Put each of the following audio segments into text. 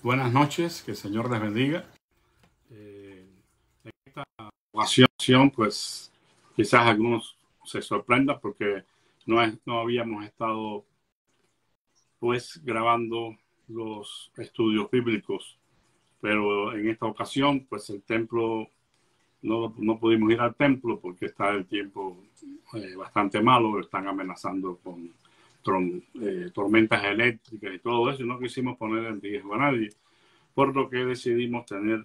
Buenas noches, que el Señor les bendiga. En esta ocasión, pues quizás algunos se sorprendan porque no habíamos estado pues grabando los estudios bíblicos, pero en esta ocasión pues el templo, no pudimos ir al templo porque está el tiempo bastante malo, están amenazando con tormentas eléctricas y todo eso, y no quisimos poner en riesgo a nadie, por lo que decidimos tener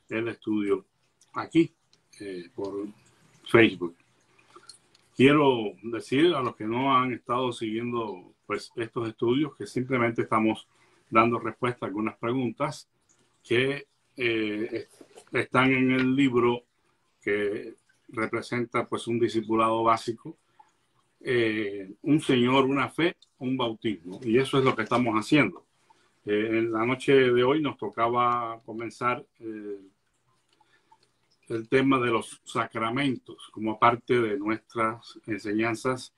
el estudio aquí por Facebook. Quiero decir a los que no han estado siguiendo pues estos estudios que simplemente estamos dando respuesta a algunas preguntas que están en el libro que representa pues un discipulado básico, un Señor, una fe, un bautismo, y eso es lo que estamos haciendo. En la noche de hoy nos tocaba comenzar el tema de los sacramentos como parte de nuestras enseñanzas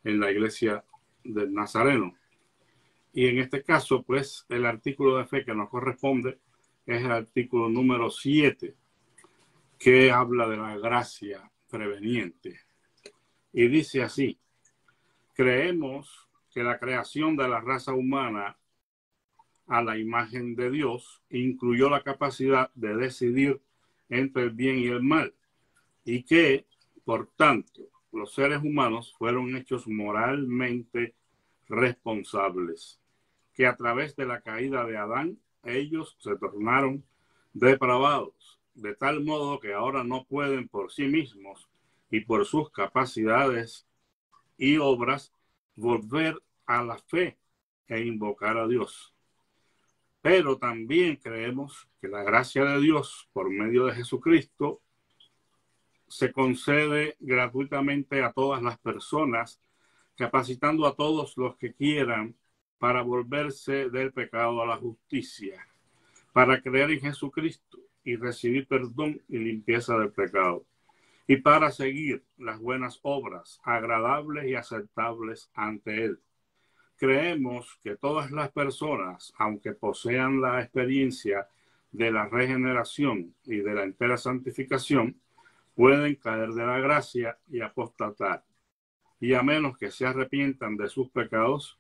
en la Iglesia del Nazareno. Y en este caso, pues, el artículo de fe que nos corresponde es el artículo número 7, que habla de la gracia preveniente. Y dice así: creemos que la creación de la raza humana a la imagen de Dios incluyó la capacidad de decidir entre el bien y el mal, y que, por tanto, los seres humanos fueron hechos moralmente responsables, que a través de la caída de Adán, ellos se tornaron depravados, de tal modo que ahora no pueden por sí mismos y por sus capacidades y obras volver a la fe e invocar a Dios. Pero también creemos que la gracia de Dios por medio de Jesucristo se concede gratuitamente a todas las personas, capacitando a todos los que quieran para volverse del pecado a la justicia, para creer en Jesucristo y recibir perdón y limpieza del pecado, y para seguir las buenas obras agradables y aceptables ante Él. Creemos que todas las personas, aunque posean la experiencia de la regeneración y de la entera santificación, pueden caer de la gracia y apostatar, y a menos que se arrepientan de sus pecados,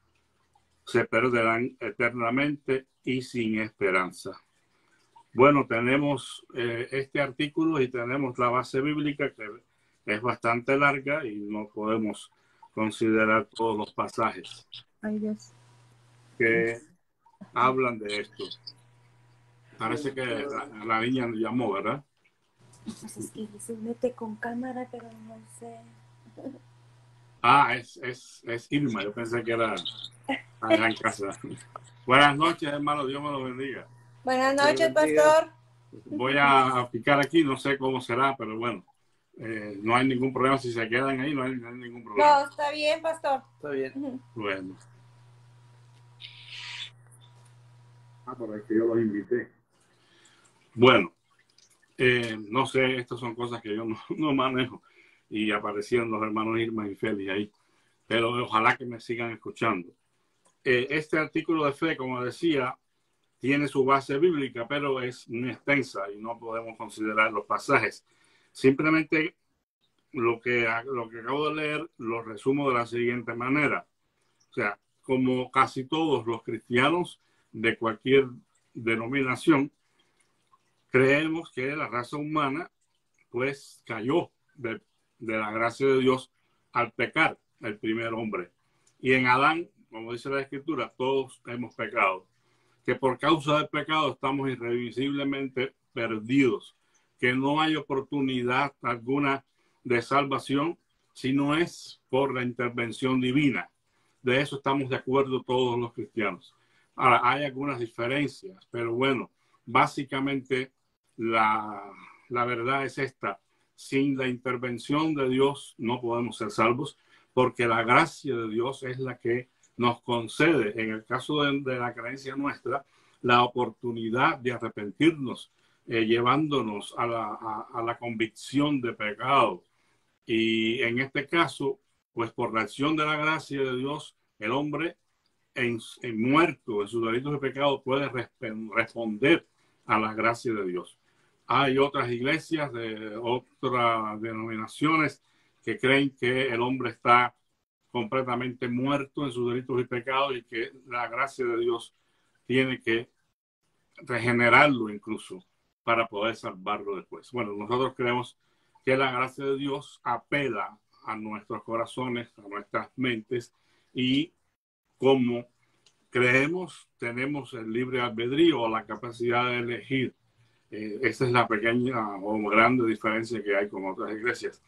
se perderán eternamente y sin esperanza. Bueno, tenemos este artículo y tenemos la base bíblica, que es bastante larga y no podemos considerar todos los pasajes que hablan de esto. Parece que la niña nos llamó, ¿verdad? Pues es que se mete con cámara, pero no sé. Ah, es Irma. Yo pensé que era allá en casa. Buenas noches, hermano. Dios me lo bendiga. Buenas noches, pastor. Voy a picar aquí. No sé cómo será, pero bueno. No hay ningún problema. Si se quedan ahí, no hay ningún problema. No, está bien, pastor. Está bien. Bueno. Por ahí que yo los invité. Bueno. No sé, estas son cosas que yo no manejo, y aparecieron los hermanos Irma y Félix ahí, pero ojalá que me sigan escuchando. Este artículo de fe, como decía, tiene su base bíblica, pero es muy extensa y no podemos considerar los pasajes. Simplemente lo que acabo de leer lo resumo de la siguiente manera. O sea, como casi todos los cristianos de cualquier denominación, creemos que la raza humana pues cayó de la gracia de Dios al pecar el primer hombre. Y en Adán, como dice la Escritura, todos hemos pecado. Que por causa del pecado estamos irrevisiblemente perdidos. Que no hay oportunidad alguna de salvación si no es por la intervención divina. De eso estamos de acuerdo todos los cristianos. Ahora, hay algunas diferencias, pero bueno, básicamente la verdad es esta: sin la intervención de Dios no podemos ser salvos, porque la gracia de Dios es la que nos concede, en el caso de la creencia nuestra, la oportunidad de arrepentirnos, llevándonos a la convicción de pecado. Y en este caso, pues por la acción de la gracia de Dios, el hombre muerto en sus delitos y pecados puede responder a la gracia de Dios. Hay otras iglesias de otras denominaciones que creen que el hombre está completamente muerto en sus delitos y pecados y que la gracia de Dios tiene que regenerarlo incluso para poder salvarlo después. Bueno, nosotros creemos que la gracia de Dios apela a nuestros corazones, a nuestras mentes, y como creemos, tenemos el libre albedrío o la capacidad de elegir. Esa es la pequeña o grande diferencia que hay con otras iglesias.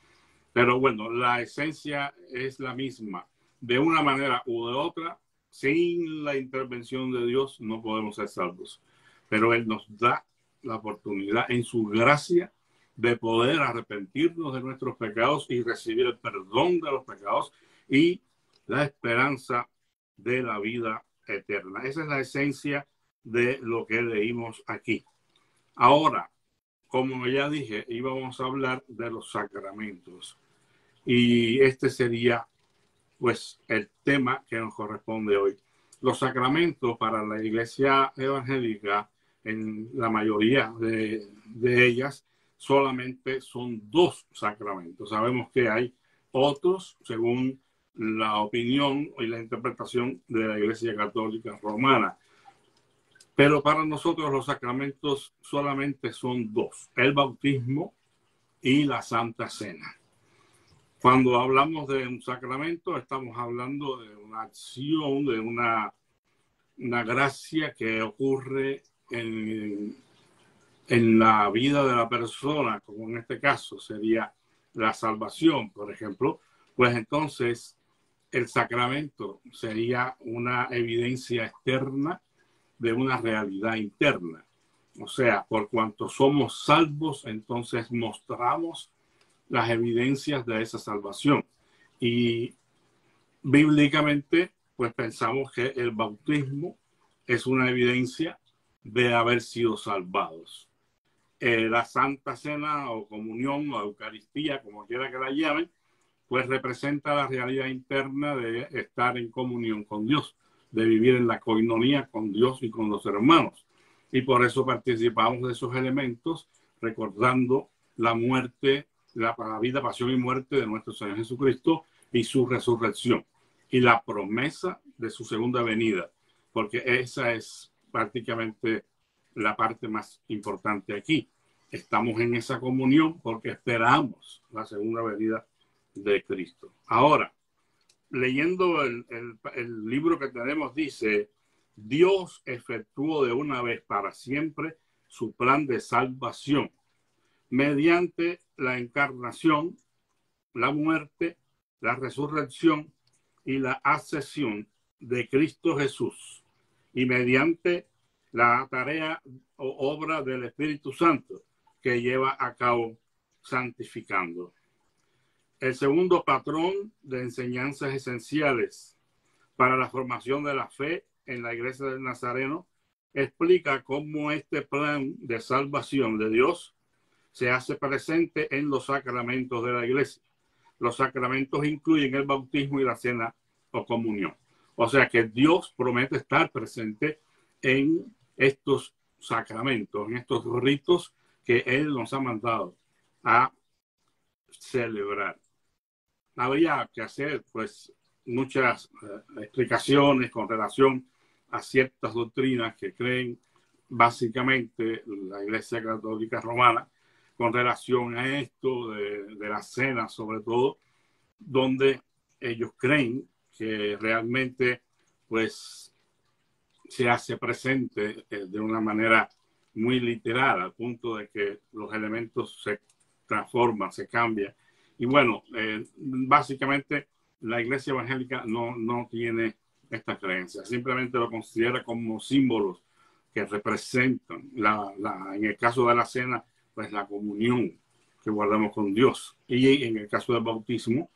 Pero bueno, la esencia es la misma. De una manera u de otra, sin la intervención de Dios no podemos ser salvos. Pero Él nos da la oportunidad en su gracia de poder arrepentirnos de nuestros pecados y recibir el perdón de los pecados y la esperanza de la vida eterna. Esa es la esencia de lo que leímos aquí. Ahora, como ya dije, íbamos a hablar de los sacramentos. Y este sería, pues, el tema que nos corresponde hoy. Los sacramentos para la Iglesia evangélica, en la mayoría de ellas, solamente son 2 sacramentos. Sabemos que hay otros, según la opinión y la interpretación de la Iglesia Católica Romana. Pero para nosotros los sacramentos solamente son 2, el bautismo y la Santa Cena. Cuando hablamos de un sacramento, estamos hablando de una acción, de una gracia que ocurre en la vida de la persona, como en este caso sería la salvación, por ejemplo. Pues entonces el sacramento sería una evidencia externa de una realidad interna. O sea, por cuanto somos salvos, entonces mostramos las evidencias de esa salvación. Y bíblicamente, pues pensamos que el bautismo es una evidencia de haber sido salvados. La Santa Cena o comunión o Eucaristía, como quiera que la llamen, pues representa la realidad interna de estar en comunión con Dios, de vivir en la coinonía con Dios y con los hermanos. Y por eso participamos de esos elementos, recordando la muerte, la vida, pasión y muerte de nuestro Señor Jesucristo y su resurrección y la promesa de su segunda venida, porque esa es prácticamente la parte más importante aquí. Estamos en esa comunión porque esperamos la segunda venida de Cristo. Ahora, leyendo el libro que tenemos, dice: Dios efectuó de una vez para siempre su plan de salvación mediante la encarnación, la muerte, la resurrección y la ascensión de Cristo Jesús, y mediante la tarea o obra del Espíritu Santo que lleva a cabo santificando. El segundo patrón de enseñanzas esenciales para la formación de la fe en la Iglesia del Nazareno explica cómo este plan de salvación de Dios se hace presente en los sacramentos de la Iglesia. Los sacramentos incluyen el bautismo y la cena o comunión. O sea que Dios promete estar presente en estos sacramentos, en estos ritos que Él nos ha mandado a celebrar. Habría que hacer, pues, muchas explicaciones con relación a ciertas doctrinas que creen básicamente la Iglesia Católica Romana con relación a esto de la cena, sobre todo, donde ellos creen que realmente, pues, se hace presente de una manera muy literal, al punto de que los elementos se transforman, se cambian. Y bueno, básicamente la Iglesia evangélica no tiene esta creencia, simplemente lo considera como símbolos que representan, en el caso de la cena, pues la comunión que guardamos con Dios, y en el caso del bautismo,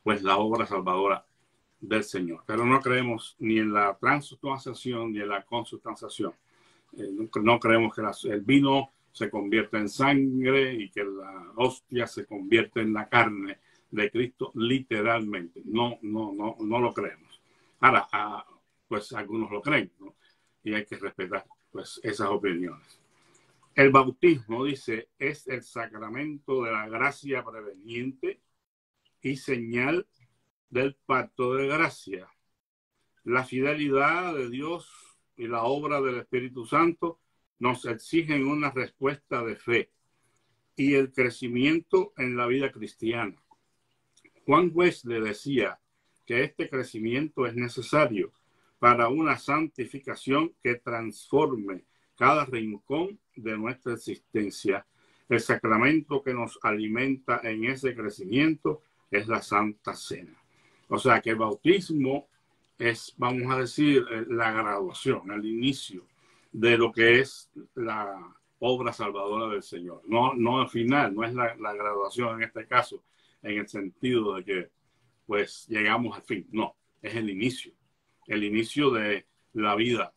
pues la obra salvadora del Señor. Pero no creemos ni en la transubstanciación ni en la consubstanciación. No creemos que el vino se convierte en sangre y que la hostia se convierte en la carne de Cristo literalmente. No lo creemos. Ahora, pues algunos lo creen, ¿no? Y hay que respetar pues esas opiniones. El bautismo, dice, es el sacramento de la gracia preveniente y señal del pacto de gracia. La fidelidad de Dios y la obra del Espíritu Santo nos exigen una respuesta de fe y el crecimiento en la vida cristiana. Juan Wesley decía que este crecimiento es necesario para una santificación que transforme cada rincón de nuestra existencia. El sacramento que nos alimenta en ese crecimiento es la Santa Cena. O sea que el bautismo es, vamos a decir, la graduación, el inicio de lo que es la obra salvadora del Señor. No al final, no es la graduación en este caso, en el sentido de que pues llegamos al fin. No, es el inicio de la vida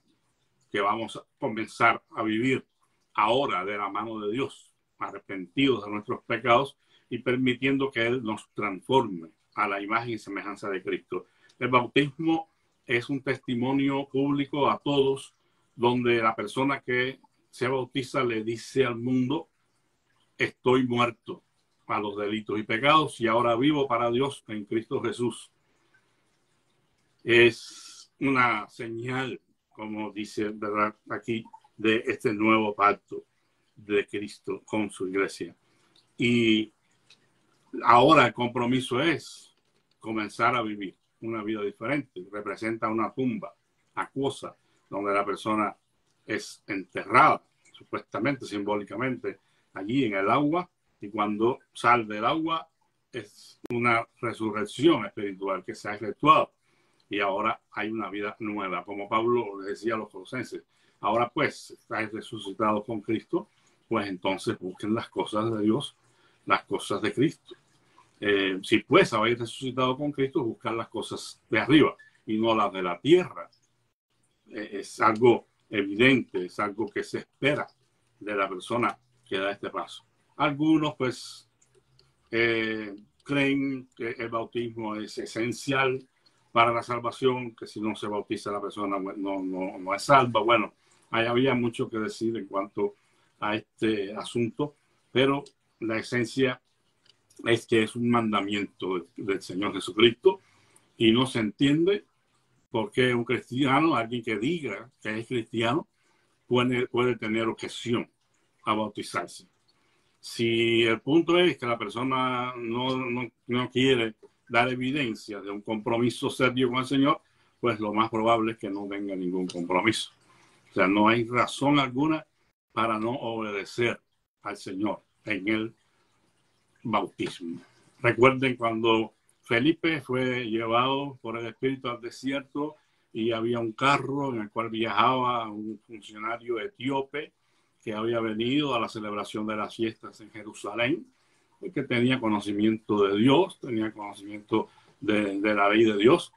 que vamos a comenzar a vivir ahora de la mano de Dios, arrepentidos de nuestros pecados y permitiendo que Él nos transforme a la imagen y semejanza de Cristo. El bautismo es un testimonio público a todos, donde la persona que se bautiza le dice al mundo: estoy muerto a los delitos y pecados y ahora vivo para Dios en Cristo Jesús. Es una señal, como dice, ¿verdad?, aquí, de este nuevo pacto de Cristo con su iglesia. Y ahora el compromiso es comenzar a vivir una vida diferente. Representa una tumba acuosa donde la persona es enterrada, supuestamente, simbólicamente, allí en el agua, y cuando sale del agua es una resurrección espiritual que se ha efectuado y ahora hay una vida nueva, como Pablo le decía a los colosenses. Ahora pues estáis resucitados con Cristo, pues entonces busquen las cosas de Dios, las cosas de Cristo. Si pues habéis resucitado con Cristo, buscar las cosas de arriba y no las de la tierra. Es algo evidente, es algo que se espera de la persona que da este paso. Algunos pues creen que el bautismo es esencial para la salvación, que si no se bautiza la persona no es salva. Bueno, ahí había mucho que decir en cuanto a este asunto, pero la esencia es que es un mandamiento del Señor Jesucristo y no se entiende por qué un cristiano, alguien que diga que es cristiano, puede tener objeción a bautizarse. Si el punto es que la persona no quiere dar evidencia de un compromiso serio con el Señor, pues lo más probable es que no tenga ningún compromiso. O sea, no hay razón alguna para no obedecer al Señor en el bautismo. Recuerden cuando Felipe fue llevado por el Espíritu al desierto y había un carro en el cual viajaba un funcionario etíope que había venido a la celebración de las fiestas en Jerusalén, que tenía conocimiento de Dios, tenía conocimiento de la ley de Dios,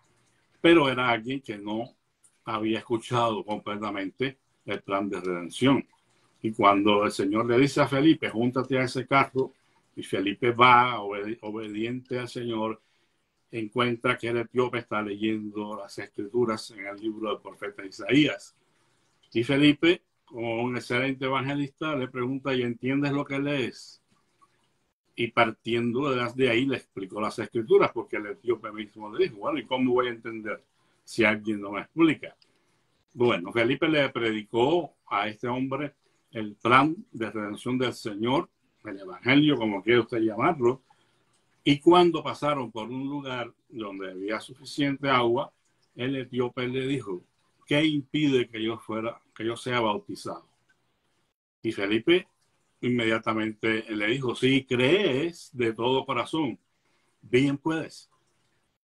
pero era alguien que no había escuchado completamente el plan de redención. Y cuando el Señor le dice a Felipe, júntate a ese carro, y Felipe va obediente al Señor, encuentra que el etíope está leyendo las escrituras en el libro del profeta Isaías. Y Felipe, como un excelente evangelista, le pregunta: ¿y entiendes lo que lees? Y partiendo de ahí le explicó las escrituras, porque el etíope mismo le dijo: bueno, ¿y cómo voy a entender si alguien no me explica? Bueno, Felipe le predicó a este hombre el plan de redención del Señor, el evangelio, como quiera usted llamarlo, y cuando pasaron por un lugar donde había suficiente agua, el etíope le dijo: ¿qué impide que yo sea bautizado? Y Felipe inmediatamente le dijo: si crees de todo corazón, bien puedes.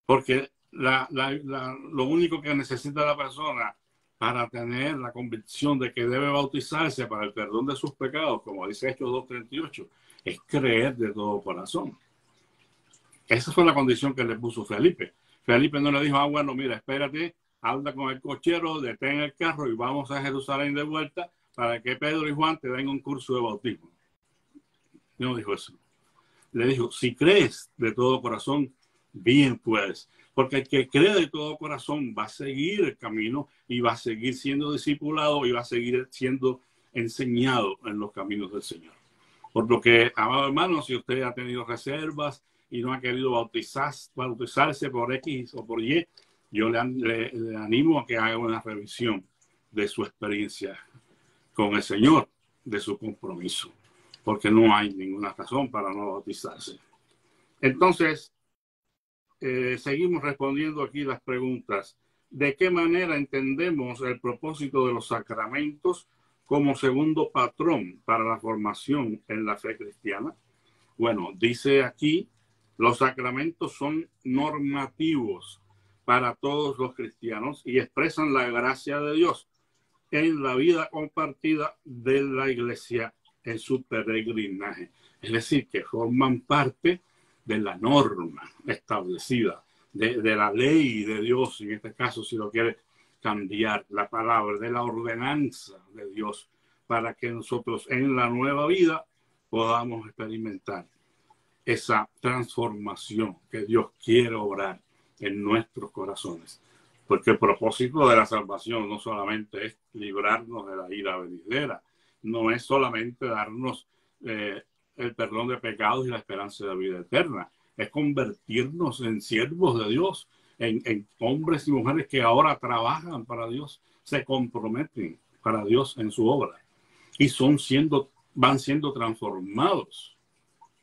Porque lo único que necesita la persona para tener la convicción de que debe bautizarse para el perdón de sus pecados, como dice Hechos 2:38, es creer de todo corazón. Esa fue la condición que le puso Felipe. Felipe no le dijo: bueno, mira, espérate, anda con el cochero, detén el carro y vamos a Jerusalén de vuelta para que Pedro y Juan te den un curso de bautismo. No dijo eso. Le dijo: si crees de todo corazón, bien puedes. Porque el que cree de todo corazón va a seguir el camino y va a seguir siendo discipulado y va a seguir siendo enseñado en los caminos del Señor. Por lo que, amado hermano, si usted ha tenido reservas y no ha querido bautizarse por X o por Y, yo le animo a que haga una revisión de su experiencia con el Señor, de su compromiso, porque no hay ninguna razón para no bautizarse. Entonces, seguimos respondiendo aquí las preguntas. ¿De qué manera entendemos el propósito de los sacramentos como segundo patrón para la formación en la fe cristiana? Bueno, dice aquí, los sacramentos son normativos para todos los cristianos y expresan la gracia de Dios en la vida compartida de la Iglesia en su peregrinaje. Es decir, que forman parte de la norma establecida, de la ley de Dios, en este caso, si lo quiere cambiar la palabra, de la ordenanza de Dios, para que nosotros en la nueva vida podamos experimentar esa transformación que Dios quiere obrar en nuestros corazones. Porque el propósito de la salvación no solamente es librarnos de la ira venidera, no es solamente darnos el perdón de pecados y la esperanza de vida eterna, es convertirnos en siervos de Dios, en hombres y mujeres que ahora trabajan para Dios, se comprometen para Dios en su obra y van siendo transformados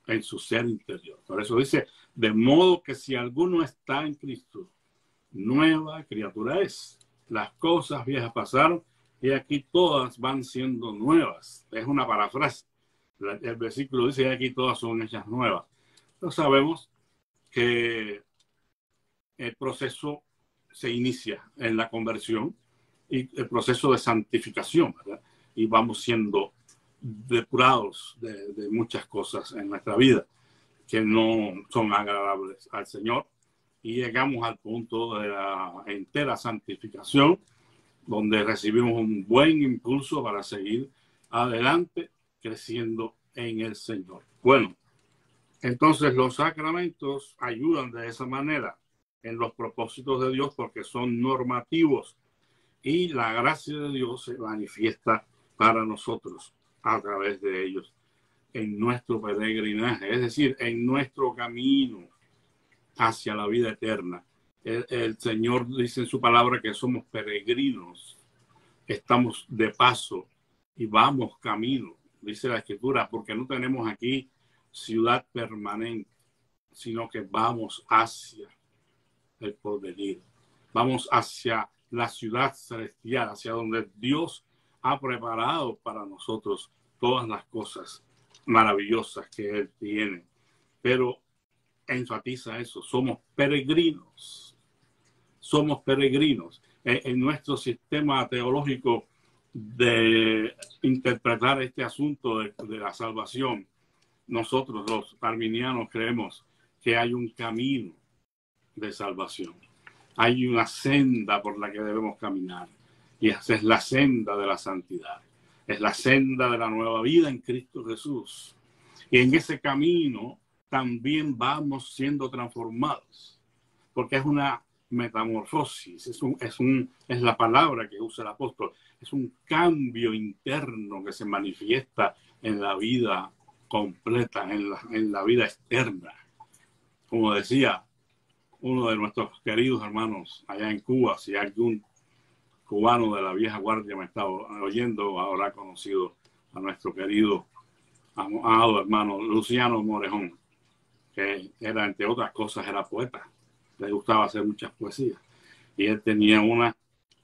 en su ser interior. Por eso dice, de modo que si alguno está en Cristo, nueva criatura es. Las cosas viejas pasaron y aquí todas van siendo nuevas. Es una parafrase. El versículo dice, y aquí todas son hechas nuevas. Pero sabemos que el proceso se inicia en la conversión y el proceso de santificación, ¿verdad? Y vamos siendo depurados de muchas cosas en nuestra vida que no son agradables al Señor. Y llegamos al punto de la entera santificación, donde recibimos un buen impulso para seguir adelante, creciendo en el Señor. Bueno, entonces los sacramentos ayudan de esa manera en los propósitos de Dios porque son normativos y la gracia de Dios se manifiesta para nosotros a través de ellos en nuestro peregrinaje, es decir, en nuestro camino hacia la vida eterna. El Señor dice en su palabra que somos peregrinos, estamos de paso y vamos camino, dice la Escritura, porque no tenemos aquí ciudad permanente, sino que vamos hacia el porvenir, vamos hacia la ciudad celestial, hacia donde Dios ha preparado para nosotros todas las cosas maravillosas que Él tiene. Pero enfatiza eso, somos peregrinos. Somos peregrinos. En nuestro sistema teológico de interpretar este asunto de la salvación, nosotros los arminianos creemos que hay un camino de salvación. Hay una senda por la que debemos caminar. Y esa es la senda de la santidad. Es la senda de la nueva vida en Cristo Jesús. Y en ese camino también vamos siendo transformados, porque es una metamorfosis, es la palabra que usa el apóstol, es un cambio interno que se manifiesta en la vida completa, en la vida externa. Como decía uno de nuestros queridos hermanos allá en Cuba, si algún cubano de la vieja guardia me está oyendo, habrá conocido a nuestro querido amado hermano Luciano Morejón, que era, entre otras cosas, era poeta. Le gustaba hacer muchas poesías. Y él tenía una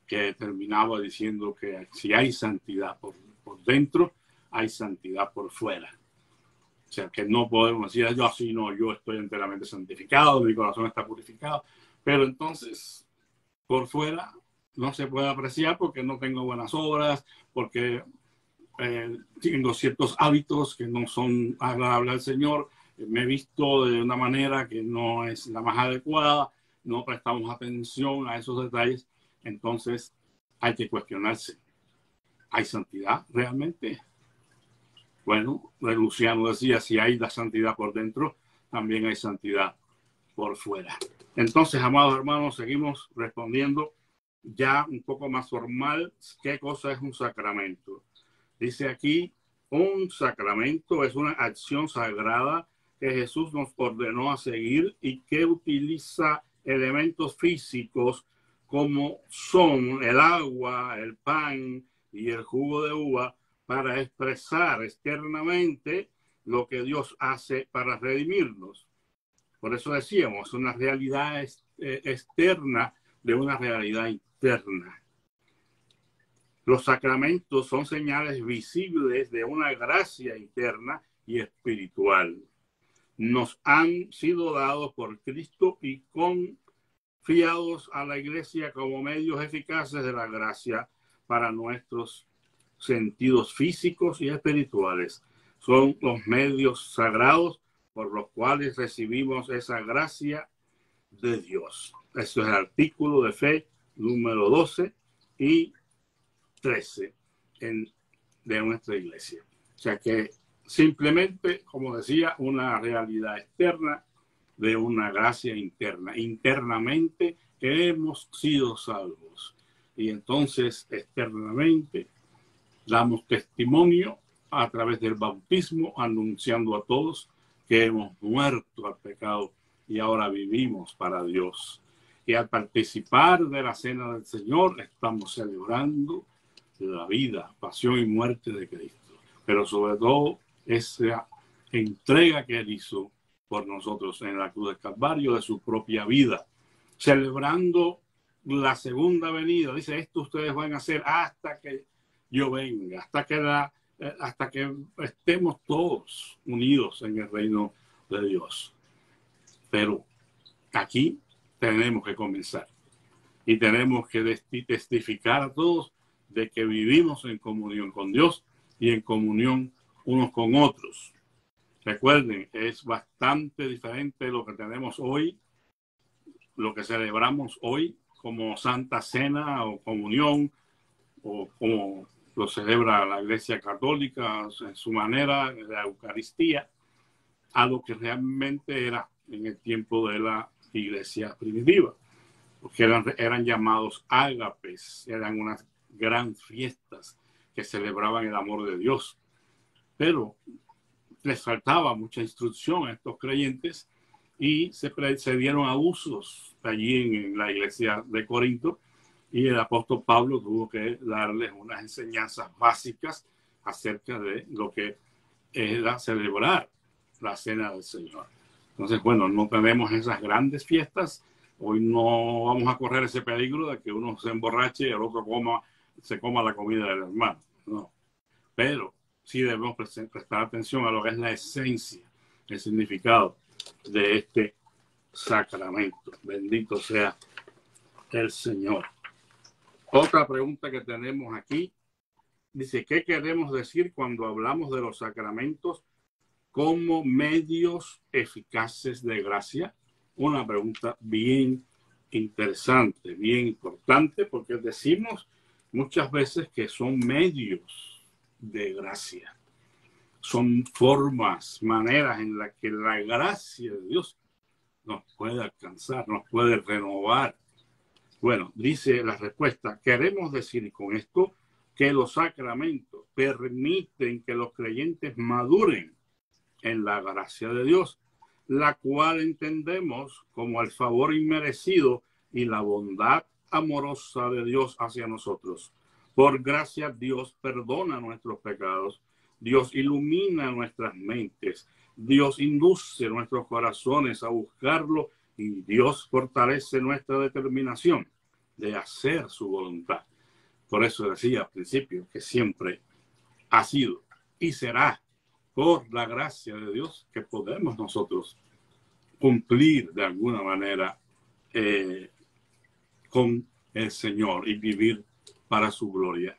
que terminaba diciendo que si hay santidad por dentro, hay santidad por fuera. O sea, que no podemos decir, yo así no, yo estoy enteramente santificado, mi corazón está purificado. Pero entonces, por fuera, no se puede apreciar porque no tengo buenas obras, porque tengo ciertos hábitos que no son agradables al Señor, me he visto de una manera que no es la más adecuada, no prestamos atención a esos detalles, entonces hay que cuestionarse. ¿Hay santidad realmente? Bueno, Luciano decía, si hay la santidad por dentro, también hay santidad por fuera. Entonces, amados hermanos, seguimos respondiendo ya un poco más formal. ¿Qué cosa es un sacramento? Dice aquí, un sacramento es una acción sagrada que Jesús nos ordenó a seguir y que utiliza elementos físicos como son el agua, el pan y el jugo de uva para expresar externamente lo que Dios hace para redimirnos. Por eso decíamos, una realidad externa de una realidad interna. Los sacramentos son señales visibles de una gracia interna y espiritual. Nos han sido dados por Cristo y confiados a la Iglesia como medios eficaces de la gracia para nuestros sentidos físicos y espirituales. Son los medios sagrados por los cuales recibimos esa gracia de Dios. Eso es el artículo de fe número 12 y 13 de nuestra iglesia. O sea que simplemente, como decía, una realidad externa de una gracia interna. Internamente hemos sido salvos. Y entonces, externamente, damos testimonio a través del bautismo, anunciando a todos que hemos muerto al pecado y ahora vivimos para Dios. Y al participar de la cena del Señor, estamos celebrando la vida, pasión y muerte de Cristo. Pero sobre todo, esa entrega que Él hizo por nosotros en la cruz del Calvario de su propia vida, celebrando la segunda venida. Dice, esto ustedes van a hacer hasta que yo venga, hasta que estemos todos unidos en el reino de Dios. Pero aquí tenemos que comenzar y tenemos que testificar a todos de que vivimos en comunión con Dios y en comunión unos con otros. Recuerden, es bastante diferente lo que tenemos hoy, lo que celebramos hoy como Santa Cena o comunión, o como lo celebra la Iglesia Católica en su manera, de la Eucaristía, a lo que realmente era en el tiempo de la Iglesia primitiva, porque eran llamados ágapes, eran unas grandes fiestas que celebraban el amor de Dios. Pero les faltaba mucha instrucción a estos creyentes y se dieron abusos allí en la iglesia de Corinto, y el apóstol Pablo tuvo que darles unas enseñanzas básicas acerca de lo que era celebrar la cena del Señor. Entonces, bueno, no tenemos esas grandes fiestas. Hoy no vamos a correr ese peligro de que uno se emborrache y el otro se coma la comida del hermano. No. Pero sí debemos prestar atención a lo que es la esencia, el significado de este sacramento. Bendito sea el Señor. Otra pregunta que tenemos aquí dice, ¿qué queremos decir cuando hablamos de los sacramentos como medios eficaces de gracia? Una pregunta bien interesante, bien importante, porque decimos muchas veces que son medios de gracia. Son formas, maneras en las que la gracia de Dios nos puede alcanzar, nos puede renovar. Bueno, dice la respuesta, queremos decir con esto que los sacramentos permiten que los creyentes maduren en la gracia de Dios, la cual entendemos como el favor inmerecido y la bondad amorosa de Dios hacia nosotros. Por gracia Dios perdona nuestros pecados, Dios ilumina nuestras mentes, Dios induce nuestros corazones a buscarlo y Dios fortalece nuestra determinación de hacer su voluntad. Por eso decía al principio que siempre ha sido y será por la gracia de Dios que podemos nosotros cumplir de alguna manera con el Señor y vivir para su gloria.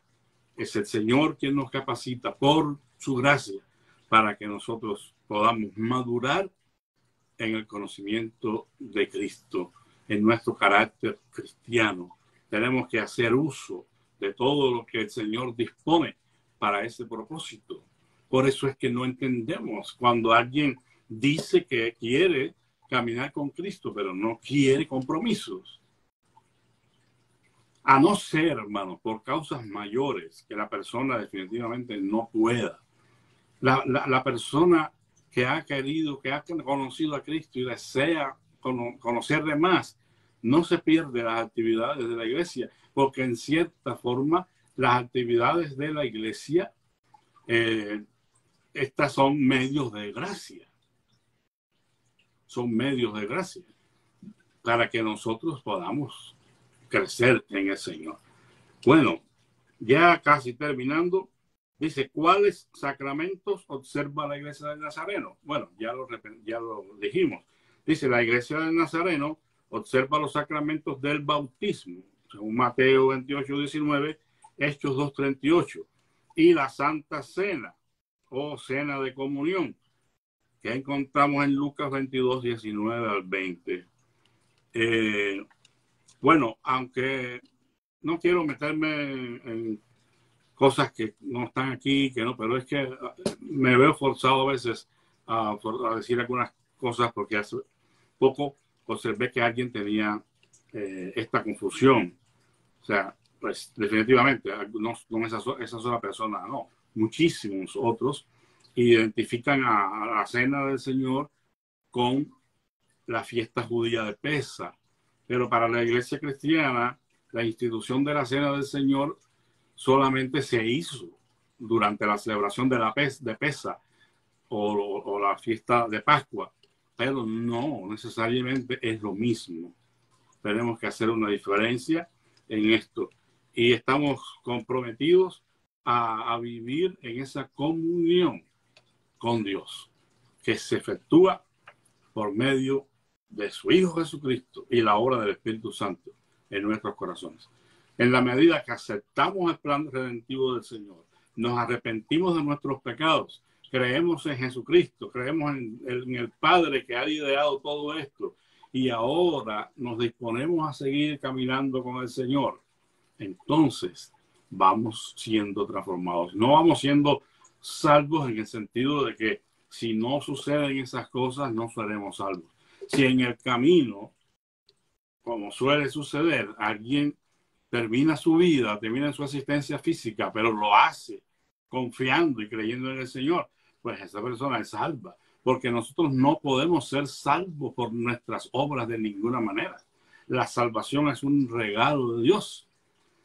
Es el Señor quien nos capacita por su gracia para que nosotros podamos madurar en el conocimiento de Cristo, en nuestro carácter cristiano. Tenemos que hacer uso de todo lo que el Señor dispone para ese propósito. Por eso es que no entendemos cuando alguien dice que quiere caminar con Cristo, pero no quiere compromisos. A no ser, hermano, por causas mayores que la persona definitivamente no pueda. La persona que ha querido, que ha conocido a Cristo y desea conocerle más, no se pierde las actividades de la iglesia, porque en cierta forma las actividades de la iglesia, estas son medios de gracia. Son medios de gracia para que nosotros podamos crecer en el Señor. Bueno, ya casi terminando, dice, ¿cuáles sacramentos observa la iglesia del Nazareno? Bueno, ya lo dijimos. Dice, la iglesia del Nazareno observa los sacramentos del bautismo, según Mateo 28, 19, Hechos 2, 38, y la Santa Cena, o Cena de Comunión, que encontramos en Lucas 22, 19 al 20. Bueno, aunque no quiero meterme en cosas que no están aquí, que no, pero es que me veo forzado a veces a decir algunas cosas, porque hace poco observé que alguien tenía esta confusión. O sea, pues definitivamente, no esa sola persona, no, muchísimos otros identifican a la Cena del Señor con la fiesta judía de Pesa. Pero para la iglesia cristiana, la institución de la Cena del Señor solamente se hizo durante la celebración de Pesa o la fiesta de Pascua, pero no necesariamente es lo mismo. Tenemos que hacer una diferencia en esto y estamos comprometidos a vivir en esa comunión con Dios que se efectúa por medio de su Hijo Jesucristo y la obra del Espíritu Santo en nuestros corazones. En la medida que aceptamos el plan redentivo del Señor, nos arrepentimos de nuestros pecados, creemos en Jesucristo, creemos en el Padre que ha ideado todo esto y ahora nos disponemos a seguir caminando con el Señor, entonces vamos siendo transformados. No vamos siendo salvos en el sentido de que si no suceden esas cosas, no seremos salvos. Si en el camino, como suele suceder, alguien termina su vida, termina su asistencia física, pero lo hace confiando y creyendo en el Señor, pues esa persona es salva, porque nosotros no podemos ser salvos por nuestras obras de ninguna manera. La salvación es un regalo de Dios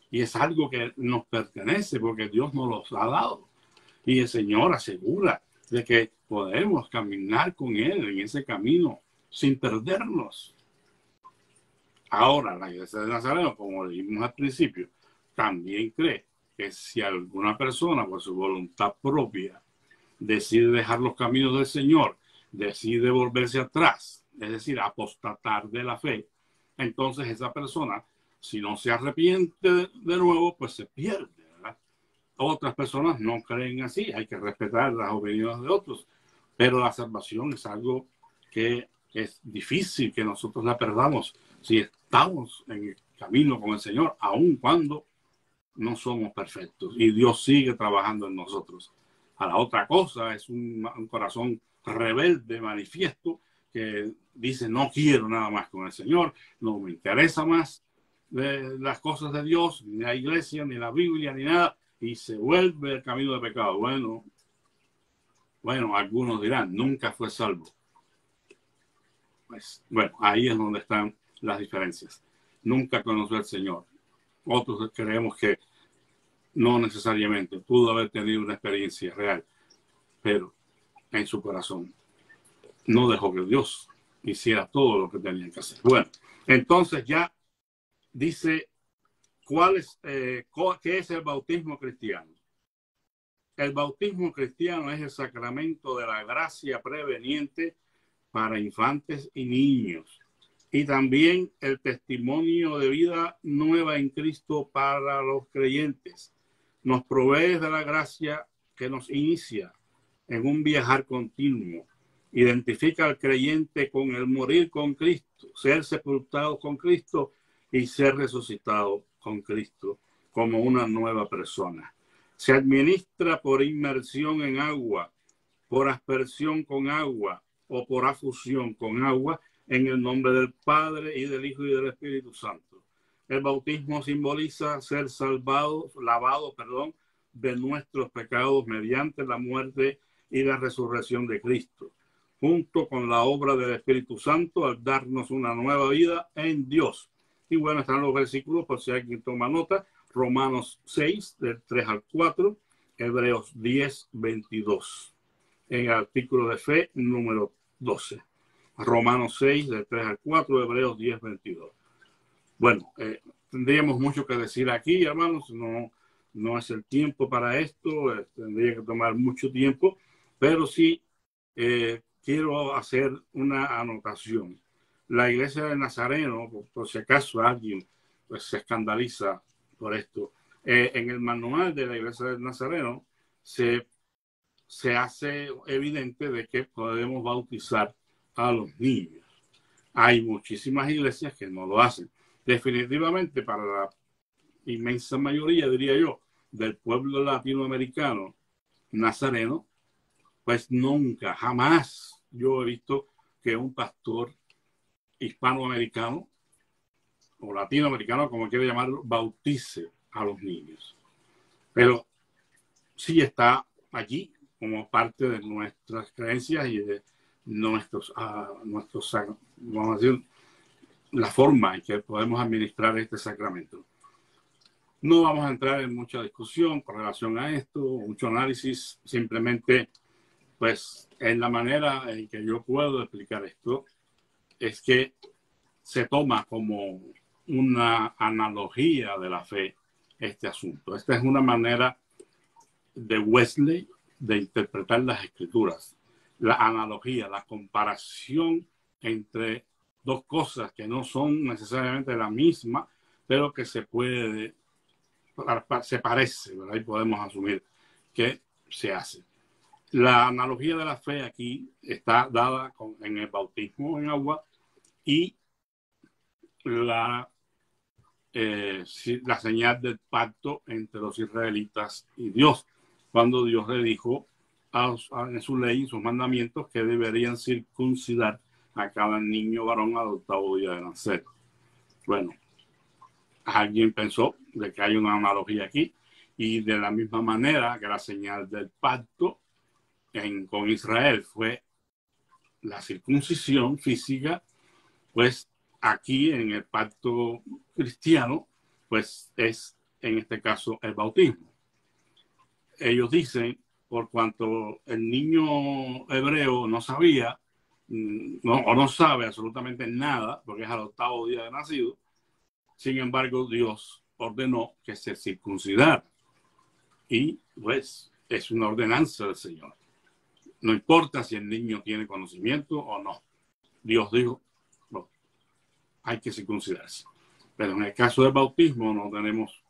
y es algo que nos pertenece porque Dios nos los ha dado. Y el Señor asegura de que podemos caminar con Él en ese camino sin perdernos. Ahora, la iglesia de Nazareno, como dijimos al principio, también cree que si alguna persona por su voluntad propia decide dejar los caminos del Señor, decide volverse atrás, es decir, apostatar de la fe, entonces esa persona, si no se arrepiente de nuevo, pues se pierde, ¿verdad? Otras personas no creen así, hay que respetar las opiniones de otros, pero la salvación es algo que es difícil que nosotros la perdamos si estamos en el camino con el Señor, aun cuando no somos perfectos y Dios sigue trabajando en nosotros. A la otra cosa es un corazón rebelde, manifiesto, que dice no quiero nada más con el Señor, no me interesa más de las cosas de Dios, ni la iglesia, ni la Biblia, ni nada, y se vuelve el camino de pecado. Bueno, algunos dirán, nunca fue salvo. Pues, bueno, ahí es donde están las diferencias. Nunca conoció al Señor. Otros creemos que no necesariamente pudo haber tenido una experiencia real, pero en su corazón no dejó que Dios hiciera todo lo que tenía que hacer. Bueno, entonces ya dice ¿qué es el bautismo cristiano? El bautismo cristiano es el sacramento de la gracia preveniente para infantes y niños, y también el testimonio de vida nueva en Cristo para los creyentes. Nos provee de la gracia que nos inicia en un viajar continuo. Identifica al creyente con el morir con Cristo, ser sepultado con Cristo y ser resucitado con Cristo como una nueva persona. Se administra por inmersión en agua, por aspersión con agua o por afusión con agua en el nombre del Padre, y del Hijo, y del Espíritu Santo. El bautismo simboliza ser salvados, lavados, de nuestros pecados mediante la muerte y la resurrección de Cristo, junto con la obra del Espíritu Santo al darnos una nueva vida en Dios. Y bueno, están los versículos por si alguien toma nota. Romanos 6, del 3 al 4, Hebreos 10, 22. En el artículo de fe número 12. Romanos 6, del 3 al 4, Hebreos 10, 22. Bueno, tendríamos mucho que decir aquí, hermanos. No es el tiempo para esto. Tendría que tomar mucho tiempo, pero sí quiero hacer una anotación. La iglesia de Nazareno, por si acaso alguien pues, se escandaliza por esto, en el manual de la iglesia de Nazareno se hace evidente de que podemos bautizar a los niños. Hay muchísimas iglesias que no lo hacen. Definitivamente, para la inmensa mayoría, diría yo, del pueblo latinoamericano nazareno, pues nunca, jamás yo he visto que un pastor hispanoamericano o latinoamericano, como quiere llamarlo, bautice a los niños. Pero sí está allí como parte de nuestras creencias y de nuestros vamos a decir, la forma en que podemos administrar este sacramento. No vamos a entrar en mucha discusión con relación a esto, mucho análisis, simplemente pues en la manera en que yo puedo explicar esto es que se toma como una analogía de la fe este asunto. Esta es una manera de Wesley de interpretar las escrituras. La analogía, la comparación entre dos cosas que no son necesariamente la misma, pero que se parece, ¿verdad? Y podemos asumir que se hace. La analogía de la fe aquí está dada en el bautismo en agua y la señal del pacto entre los israelitas y Dios, cuando Dios le dijo en su ley, en sus mandamientos, que deberían circuncidar a cada niño varón al 8º día de nacer. Bueno, alguien pensó de que hay una analogía aquí, y de la misma manera que la señal del pacto con Israel fue la circuncisión física, pues aquí en el pacto cristiano, pues es en este caso el bautismo. Ellos dicen, por cuanto el niño hebreo no sabía, o no sabe absolutamente nada, porque es al 8º día de nacido, sin embargo Dios ordenó que se circuncidara. Y pues es una ordenanza del Señor. No importa si el niño tiene conocimiento o no. Dios dijo, no, hay que circuncidarse. Pero en el caso del bautismo no tenemos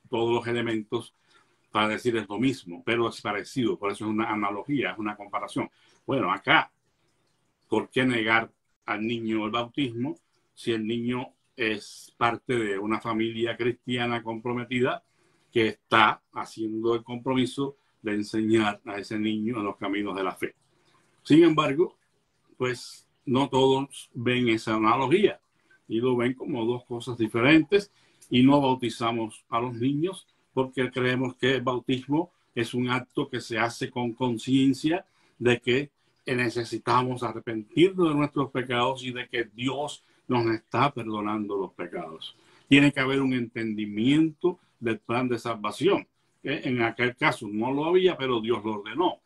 todos los elementos para decir es lo mismo, pero es parecido. Por eso es una analogía, es una comparación. Bueno, acá, ¿por qué negar al niño el bautismo si el niño es parte de una familia cristiana comprometida que está haciendo el compromiso de enseñar a ese niño en los caminos de la fe? Sin embargo, pues no todos ven esa analogía y lo ven como dos cosas diferentes, y no bautizamos a los niños porque creemos que el bautismo es un acto que se hace con conciencia de que necesitamos arrepentirnos de nuestros pecados y de que Dios nos está perdonando los pecados. Tiene que haber un entendimiento del plan de salvación. En aquel caso no lo había, pero Dios lo ordenó.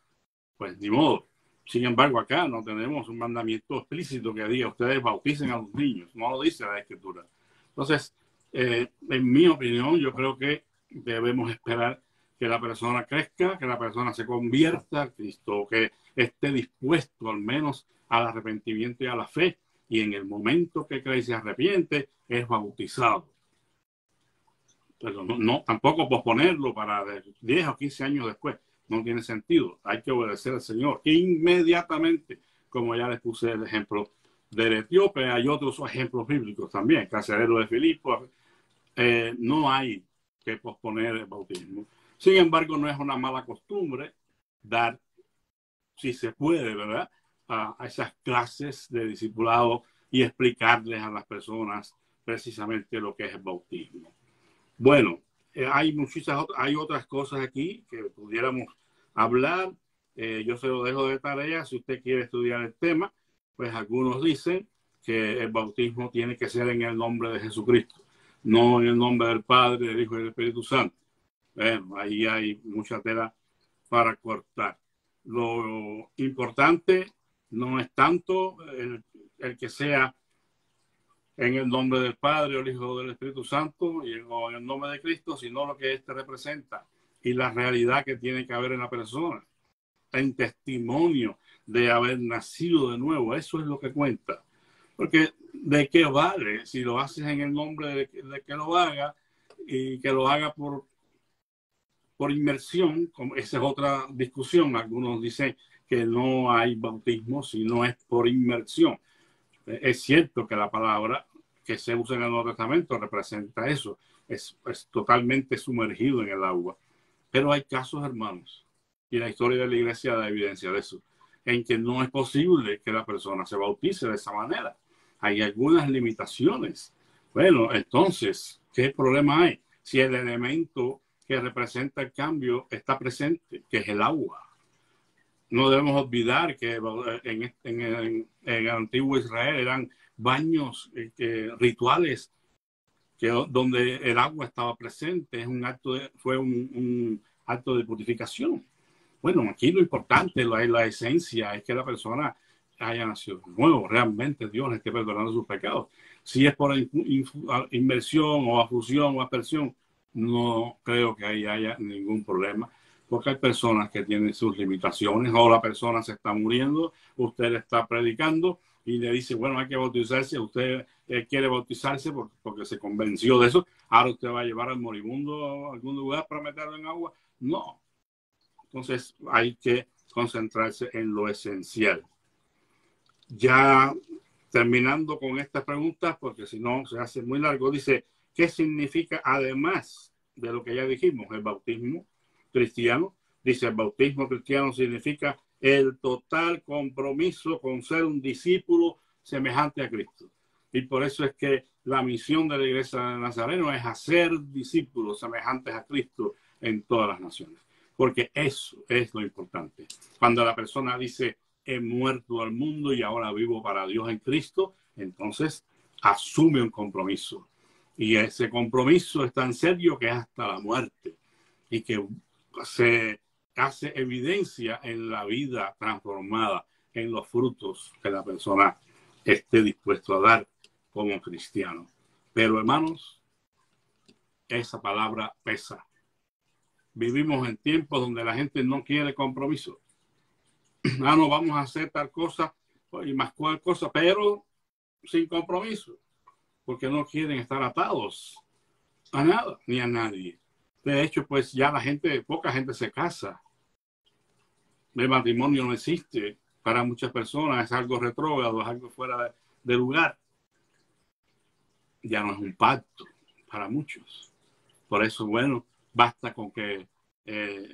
Pues ni modo. Sin embargo, acá no tenemos un mandamiento explícito que diga ustedes bauticen a los niños. No lo dice la Escritura. Entonces, en mi opinión, yo creo que debemos esperar que la persona crezca, que la persona se convierta a Cristo, que esté dispuesto al menos al arrepentimiento y a la fe, y en el momento que cree y se arrepiente, es bautizado. Pero no tampoco posponerlo para 10 o 15 años después. No tiene sentido. Hay que obedecer al Señor inmediatamente, como ya les puse el ejemplo del etíope. Hay otros ejemplos bíblicos también, carcelero de Filipo. No hay que posponer el bautismo. Sin embargo, no es una mala costumbre dar, si se puede, ¿verdad?, a esas clases de discipulado y explicarles a las personas precisamente lo que es el bautismo. Bueno, hay otras cosas aquí que pudiéramos hablar. Yo se lo dejo de tarea. Si usted quiere estudiar el tema, pues algunos dicen que el bautismo tiene que ser en el nombre de Jesucristo, no en el nombre del Padre, del Hijo y del Espíritu Santo. Bueno, ahí hay mucha tela para cortar. Lo importante no es tanto el que sea en el nombre del Padre, el Hijo, del Espíritu Santo o en el nombre de Cristo, sino lo que éste representa y la realidad que tiene que haber en la persona, en testimonio de haber nacido de nuevo. Eso es lo que cuenta. Porque ¿de qué vale si lo haces en el nombre de que lo haga y que lo haga por inmersión? Esa es otra discusión. Algunos dicen que no hay bautismo si no es por inmersión. Es cierto que la palabra que se usa en el Nuevo Testamento representa eso. Es totalmente sumergido en el agua. Pero hay casos, hermanos, y la historia de la iglesia da evidencia de eso, en que no es posible que la persona se bautice de esa manera. Hay algunas limitaciones. Bueno, entonces, ¿qué problema hay? Si el elemento que representa el cambio está presente, que es el agua. No debemos olvidar que en el antiguo Israel eran baños rituales donde el agua estaba presente. Fue un acto de purificación. Bueno, aquí lo importante, la esencia, es que la persona haya nacido de nuevo. Realmente Dios esté perdonando sus pecados. Si es por inmersión o afusión o aspersión, no creo que ahí haya ningún problema, porque hay personas que tienen sus limitaciones, o la persona se está muriendo, usted le está predicando y le dice, bueno, hay que bautizarse, usted quiere bautizarse porque se convenció de eso, ahora usted va a llevar al moribundo a algún lugar para meterlo en agua. No. Entonces hay que concentrarse en lo esencial. Ya terminando con estas preguntas, porque si no se hace muy largo, dice, ¿qué significa además de lo que ya dijimos el bautismo cristiano? Dice, el bautismo cristiano significa el total compromiso con ser un discípulo semejante a Cristo. Y por eso es que la misión de la Iglesia de Nazareno es hacer discípulos semejantes a Cristo en todas las naciones. Porque eso es lo importante. Cuando la persona dice, he muerto al mundo y ahora vivo para Dios en Cristo, entonces asume un compromiso. Y ese compromiso es tan serio que es hasta la muerte. Y que se hace evidencia en la vida transformada, en los frutos que la persona esté dispuesto a dar como cristiano. Pero hermanos, esa palabra pesa. Vivimos en tiempos donde la gente no quiere compromiso. No, vamos a hacer tal cosa y más cual cosa, pero sin compromiso, porque no quieren estar atados a nada ni a nadie. De hecho, pues ya poca gente se casa. El matrimonio no existe para muchas personas, es algo retrógrado, es algo fuera de lugar. Ya no es un pacto para muchos. Por eso, bueno, basta con que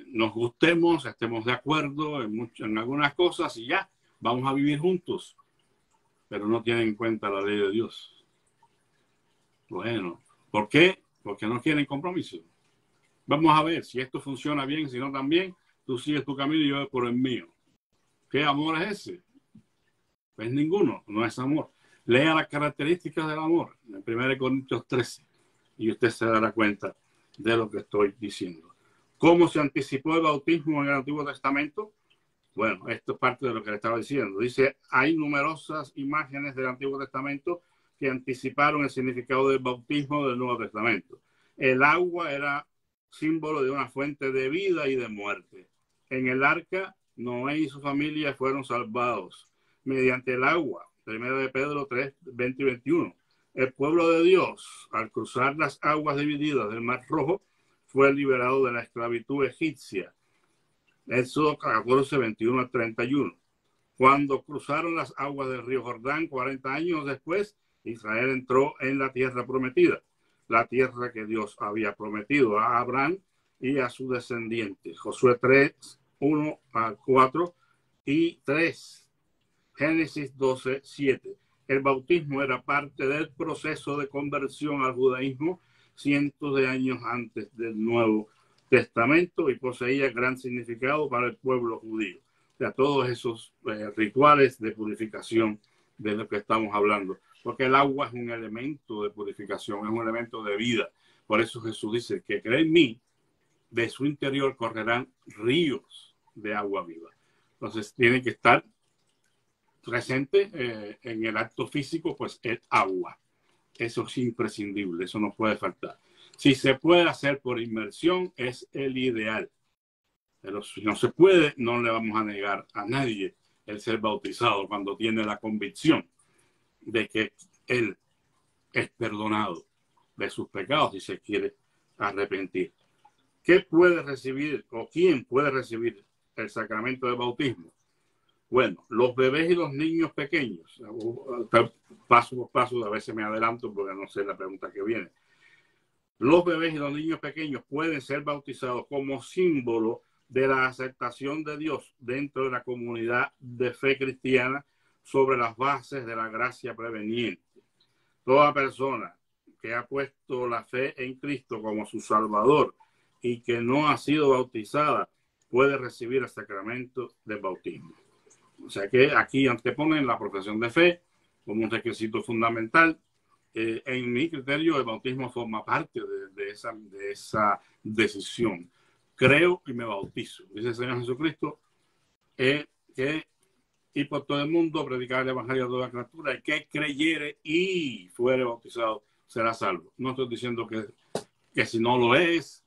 nos gustemos, estemos de acuerdo en algunas cosas y ya, vamos a vivir juntos. Pero no tienen en cuenta la ley de Dios. Bueno, ¿por qué? Porque no quieren compromiso. Vamos a ver si esto funciona bien, si no también, tú sigues tu camino y yo voy por el mío. ¿Qué amor es ese? Pues ninguno, no es amor. Lea las características del amor en 1 Corintios 13 y usted se dará cuenta de lo que estoy diciendo. ¿Cómo se anticipó el bautismo en el Antiguo Testamento? Bueno, esto es parte de lo que le estaba diciendo. Dice, hay numerosas imágenes del Antiguo Testamento que anticiparon el significado del bautismo del Nuevo Testamento. El agua era símbolo de una fuente de vida y de muerte. En el arca, Noé y su familia fueron salvados mediante el agua. 1 de Pedro 3, 20 y 21. El pueblo de Dios, al cruzar las aguas divididas del Mar Rojo, fue liberado de la esclavitud egipcia. Éxodo 14, 21 al 31. Cuando cruzaron las aguas del río Jordán, 40 años después, Israel entró en la tierra prometida, la tierra que Dios había prometido a Abraham y a su descendiente. Josué 3, 1 al 4 y 3. Génesis 12, 7. el bautismo era parte del proceso de conversión al judaísmo cientos de años antes del Nuevo Testamento y poseía gran significado para el pueblo judío. O sea, todos esos rituales de purificación de lo que estamos hablando. Porque el agua es un elemento de purificación, es un elemento de vida. Por eso Jesús dice que cree en mí, de su interior correrán ríos de agua viva. Entonces tiene que estar presente en el acto físico, pues es agua. Eso es imprescindible, eso no puede faltar. Si se puede hacer por inmersión, es el ideal. Pero si no se puede, no le vamos a negar a nadie el ser bautizado cuando tiene la convicción de que él es perdonado de sus pecados y se quiere arrepentir. ¿Qué puede recibir o quién puede recibir el sacramento del bautismo? Bueno, los bebés y los niños pequeños. Paso por paso, a veces me adelanto porque no sé la pregunta que viene. Los bebés y los niños pequeños pueden ser bautizados como símbolo de la aceptación de Dios dentro de la comunidad de fe cristiana sobre las bases de la gracia preveniente. Toda persona que ha puesto la fe en Cristo como su Salvador y que no ha sido bautizada puede recibir el sacramento del bautismo. O sea que aquí anteponen la profesión de fe como un requisito fundamental. En mi criterio, el bautismo forma parte de esa decisión. Creo y me bautizo. Dice el Señor Jesucristo que y por todo el mundo predicar el evangelio a toda criatura, el que creyere y fuere bautizado será salvo. No estoy diciendo que si no lo es,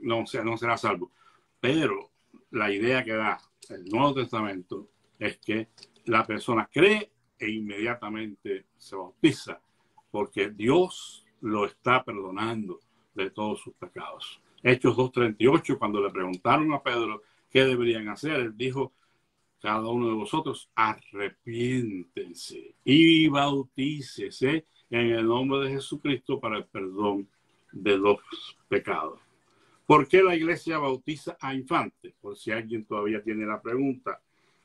no será salvo. Pero la idea que da el Nuevo Testamento es que la persona cree e inmediatamente se bautiza, porque Dios lo está perdonando de todos sus pecados. Hechos 2:38, cuando le preguntaron a Pedro qué deberían hacer, él dijo: cada uno de vosotros arrepiéntense y bautícese en el nombre de Jesucristo para el perdón de los pecados. ¿Por qué la iglesia bautiza a infantes? Por si alguien todavía tiene la pregunta.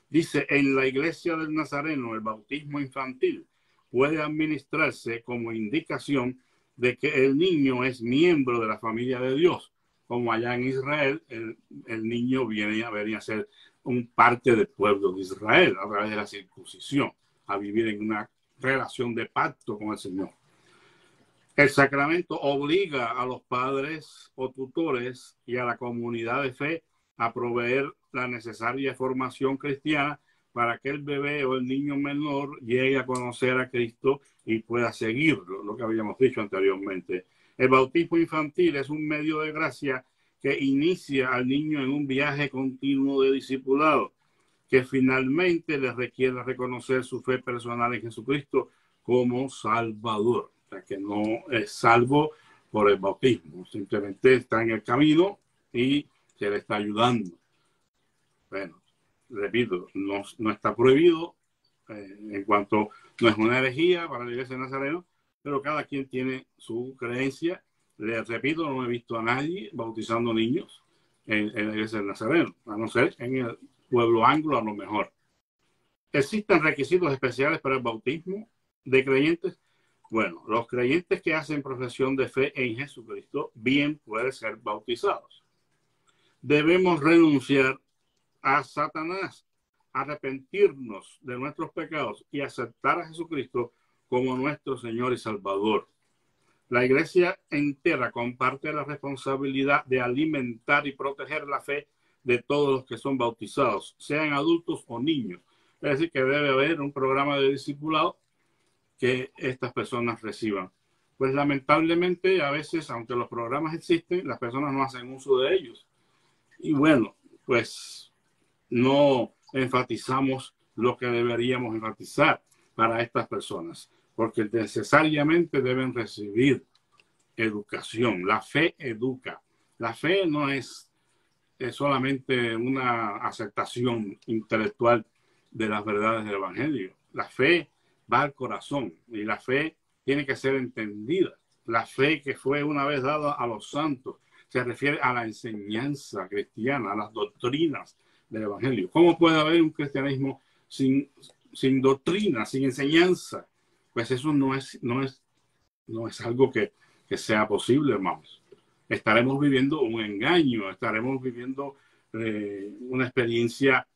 Dice, en la iglesia del Nazareno, el bautismo infantil puede administrarse como indicación de que el niño es miembro de la familia de Dios. Como allá en Israel, el niño venía a ser un parte del pueblo de Israel a través de la circuncisión, a vivir en una relación de pacto con el Señor. El sacramento obliga a los padres o tutores y a la comunidad de fe a proveer la necesaria formación cristiana para que el bebé o el niño menor llegue a conocer a Cristo y pueda seguirlo, lo que habíamos dicho anteriormente. El bautismo infantil es un medio de gracia que inicia al niño en un viaje continuo de discipulado, que finalmente le requiere reconocer su fe personal en Jesucristo como Salvador. O sea, que no es salvo por el bautismo, simplemente está en el camino y se le está ayudando. Bueno, repito, no está prohibido en cuanto no es una herejía para la iglesia de Nazareno, pero cada quien tiene su creencia. Les repito, no he visto a nadie bautizando niños en la iglesia de Nazareno, a no ser en el pueblo anglo a lo mejor. ¿Existen requisitos especiales para el bautismo de creyentes? Bueno, los creyentes que hacen profesión de fe en Jesucristo bien pueden ser bautizados. Debemos renunciar a Satanás, arrepentirnos de nuestros pecados y aceptar a Jesucristo como nuestro Señor y Salvador. La iglesia entera comparte la responsabilidad de alimentar y proteger la fe de todos los que son bautizados, sean adultos o niños. Es decir, que debe haber un programa de discipulado que estas personas reciban. Pues lamentablemente a veces, aunque los programas existen, las personas no hacen uso de ellos. Y bueno, pues no enfatizamos lo que deberíamos enfatizar para estas personas, porque necesariamente deben recibir educación. La fe educa. La fe no es solamente una aceptación intelectual de las verdades del Evangelio. La fe va al corazón y la fe tiene que ser entendida. La fe que fue una vez dada a los santos se refiere a la enseñanza cristiana, a las doctrinas del Evangelio. ¿Cómo puede haber un cristianismo sin doctrina, sin enseñanza? pues eso no es algo que sea posible, hermanos. Estaremos viviendo un engaño, estaremos viviendo una experiencia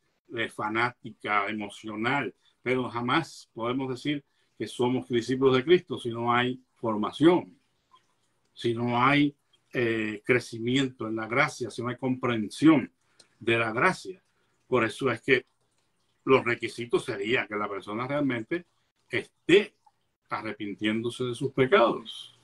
fanática, emocional, pero jamás podemos decir que somos discípulos de Cristo si no hay formación, si no hay crecimiento en la gracia, si no hay comprensión de la gracia. Por eso es que los requisitos serían que la persona realmente esté arrepintiéndose de sus pecados.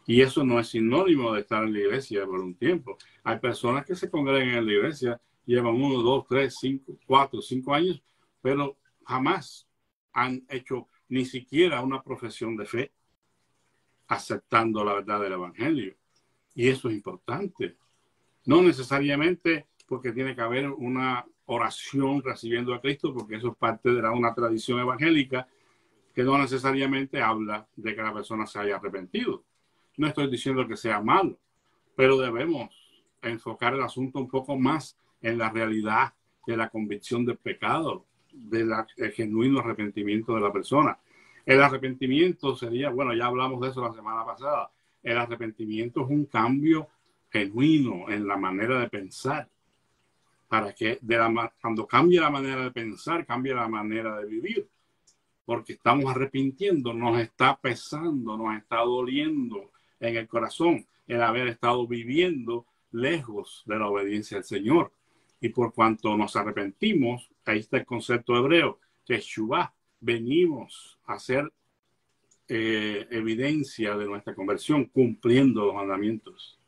Y eso no es sinónimo de estar en la iglesia por un tiempo. Hay personas que se congregan en la iglesia, llevan 1, 2, 3, 5, 4, 5 años, pero jamás han hecho ni siquiera una profesión de fe aceptando la verdad del evangelio. Y eso es importante. No necesariamente porque tiene que haber una oración recibiendo a Cristo, porque eso es parte de una tradición evangélica que no necesariamente habla de que la persona se haya arrepentido. No estoy diciendo que sea malo, pero debemos enfocar el asunto un poco más en la realidad de la convicción del pecado, del genuino arrepentimiento de la persona. El arrepentimiento sería, bueno, ya hablamos de eso la semana pasada, el arrepentimiento es un cambio genuino en la manera de pensar, para que cuando cambie la manera de pensar, cambie la manera de vivir, porque estamos arrepintiendo, nos está pesando, nos está doliendo en el corazón el haber estado viviendo lejos de la obediencia al Señor. Y por cuanto nos arrepentimos, ahí está el concepto hebreo, Teshuvah, venimos a hacer evidencia de nuestra conversión cumpliendo los mandamientos.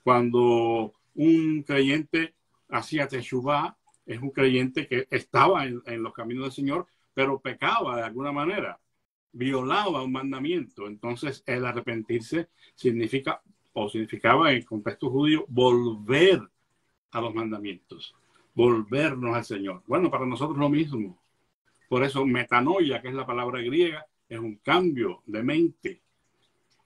Cuando un creyente hacía Teshuvah, es un creyente que estaba en los caminos del Señor, pero pecaba de alguna manera, violaba un mandamiento. Entonces el arrepentirse significaba en el contexto judío volver a los mandamientos, volvernos al Señor. Bueno, para nosotros lo mismo. Por eso metanoia, que es la palabra griega, es un cambio de mente.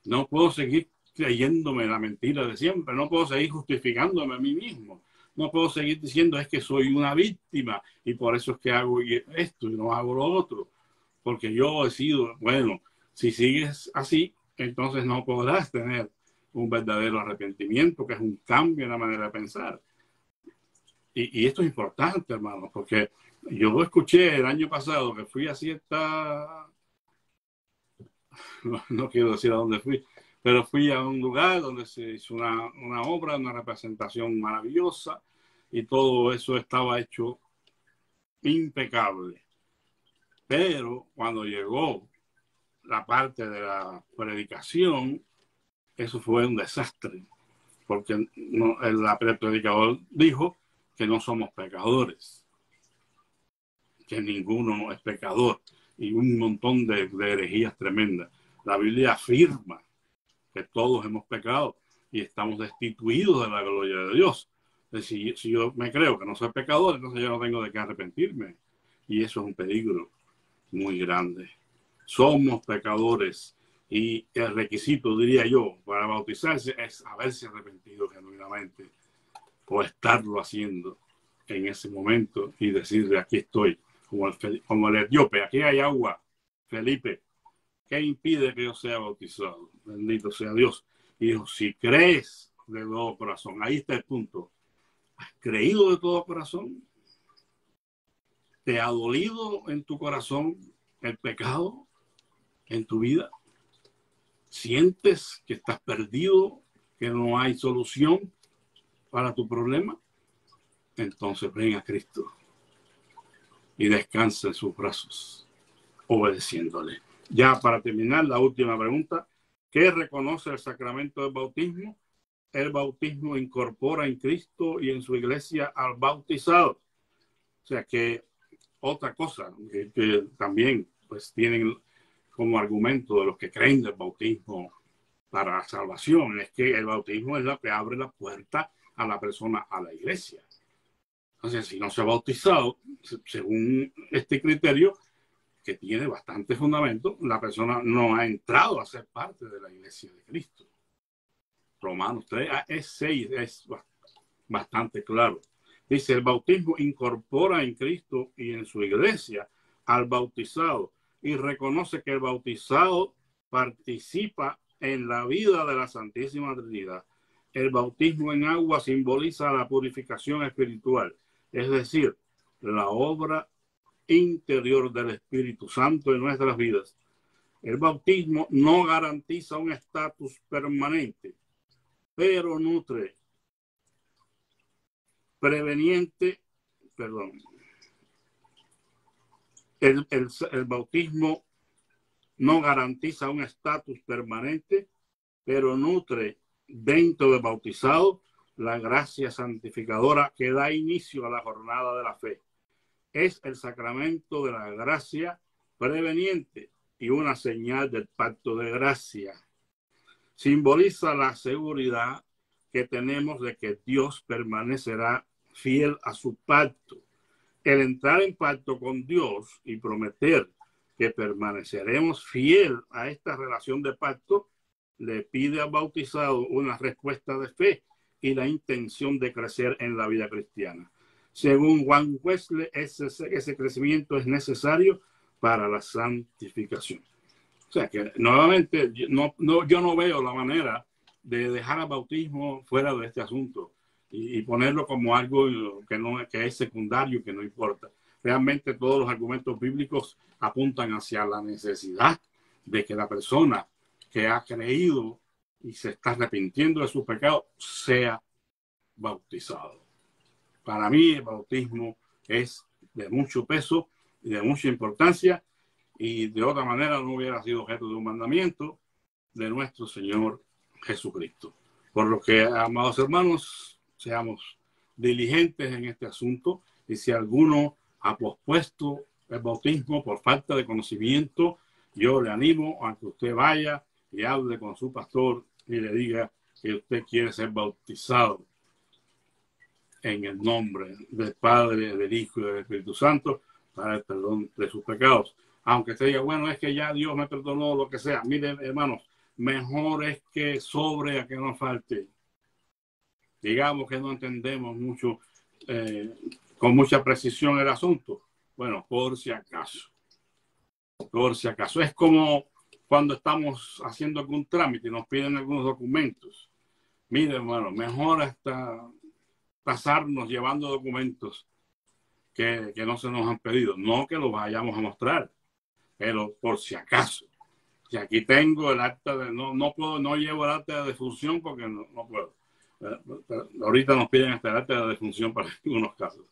No puedo seguir creyéndome la mentira de siempre, no puedo seguir justificándome a mí mismo, no puedo seguir diciendo es que soy una víctima y por eso es que hago esto y no hago lo otro, porque yo he sido, bueno, si sigues así, entonces no podrás tener un verdadero arrepentimiento, que es un cambio en la manera de pensar. Y esto es importante, hermano, porque yo lo escuché el año pasado que fui a cierta, no quiero decir a dónde fui, pero fui a un lugar donde se hizo una obra, una representación maravillosa, y todo eso estaba hecho impecable. Pero cuando llegó la parte de la predicación, eso fue un desastre, porque el predicador dijo que no somos pecadores, que ninguno es pecador, y un montón de herejías tremendas. La Biblia afirma que todos hemos pecado y estamos destituidos de la gloria de Dios. Si yo me creo que no soy pecador, entonces yo no tengo de qué arrepentirme. Y eso es un peligro muy grande. Somos pecadores y el requisito, diría yo, para bautizarse es haberse arrepentido genuinamente o estarlo haciendo en ese momento y decirle, aquí estoy, como el etíope, aquí hay agua, Felipe, ¿qué impide que yo sea bautizado? Bendito sea Dios. Y dijo, si crees de todo corazón, ahí está el punto. ¿Has creído de todo corazón? ¿Te ha dolido en tu corazón el pecado en tu vida? ¿Sientes que estás perdido, que no hay solución para tu problema? Entonces ven a Cristo y descansa en sus brazos, obedeciéndole. Ya para terminar, la última pregunta. ¿Qué reconoce el sacramento del bautismo? El bautismo incorpora en Cristo y en su iglesia al bautizado. O sea que otra cosa que también pues tienen como argumento de los que creen del bautismo para la salvación es que el bautismo es lo que abre la puerta a la persona a la iglesia. Entonces, si no se ha bautizado, según este criterio, que tiene bastante fundamento, la persona no ha entrado a ser parte de la iglesia de Cristo. Romanos 3, 6 es bastante claro. Dice, el bautismo incorpora en Cristo y en su iglesia al bautizado y reconoce que el bautizado participa en la vida de la Santísima Trinidad. El bautismo en agua simboliza la purificación espiritual, es decir, la obra interior del Espíritu Santo en nuestras vidas. El bautismo no garantiza un estatus permanente, pero nutre, preveniente, perdón. El bautismo no garantiza un estatus permanente, pero nutre dentro del bautizado la gracia santificadora que da inicio a la jornada de la fe. Es el sacramento de la gracia preveniente y una señal del pacto de gracia. Simboliza la seguridad que tenemos de que Dios permanecerá fiel a su pacto. El entrar en pacto con Dios y prometer que permaneceremos fiel a esta relación de pacto le pide al bautizado una respuesta de fe y la intención de crecer en la vida cristiana. Según Juan Wesley, ese crecimiento es necesario para la santificación. O sea que nuevamente yo no veo la manera de dejar al bautismo fuera de este asunto y ponerlo como algo que es secundario, que no importa. Realmente todos los argumentos bíblicos apuntan hacia la necesidad de que la persona que ha creído y se está arrepintiendo de sus pecados sea bautizado. Para mí el bautismo es de mucho peso y de mucha importancia, y de otra manera no hubiera sido objeto de un mandamiento de nuestro Señor Jesucristo. Por lo que, amados hermanos, seamos diligentes en este asunto, y si alguno ha pospuesto el bautismo por falta de conocimiento, yo le animo a que usted vaya y hable con su pastor y le diga que usted quiere ser bautizado en el nombre del Padre, del Hijo y del Espíritu Santo para el perdón de sus pecados. Aunque usted diga, bueno, es que ya Dios me perdonó, lo que sea. Miren, hermanos, mejor es que sobre a que no falte. Digamos que no entendemos mucho, con mucha precisión el asunto. Bueno, por si acaso. Por si acaso. Es como cuando estamos haciendo algún trámite y nos piden algunos documentos. Miren, hermano, mejor hasta pasarnos llevando documentos que no se nos han pedido. No que los vayamos a mostrar, pero por si acaso. Si aquí tengo el acta de... No llevo el acta de defunción porque no puedo. Pero ahorita nos piden hasta el acta de defunción para algunos casos.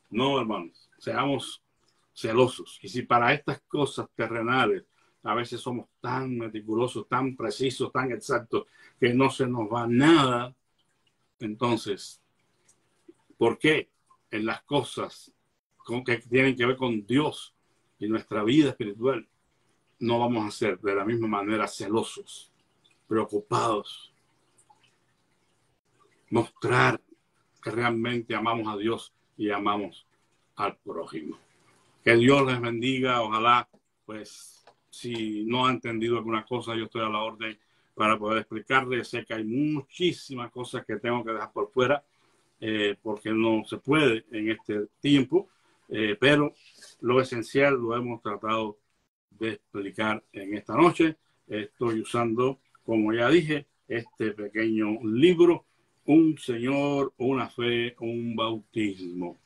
No, hermanos, seamos celosos. Y si para estas cosas terrenales a veces somos tan meticulosos, tan precisos, tan exactos, que no se nos va nada, entonces, ¿por qué en las cosas que tienen que ver con Dios y nuestra vida espiritual no vamos a ser de la misma manera celosos, preocupados, mostrar que realmente amamos a Dios y amamos al prójimo? Que Dios les bendiga. Ojalá, pues, si no ha entendido alguna cosa, yo estoy a la orden para poder explicarles. Sé que hay muchísimas cosas que tengo que dejar por fuera, porque no se puede en este tiempo, pero lo esencial lo hemos tratado de explicar en esta noche. Estoy usando, como ya dije, este pequeño libro, Un Señor, una fe, un bautismo.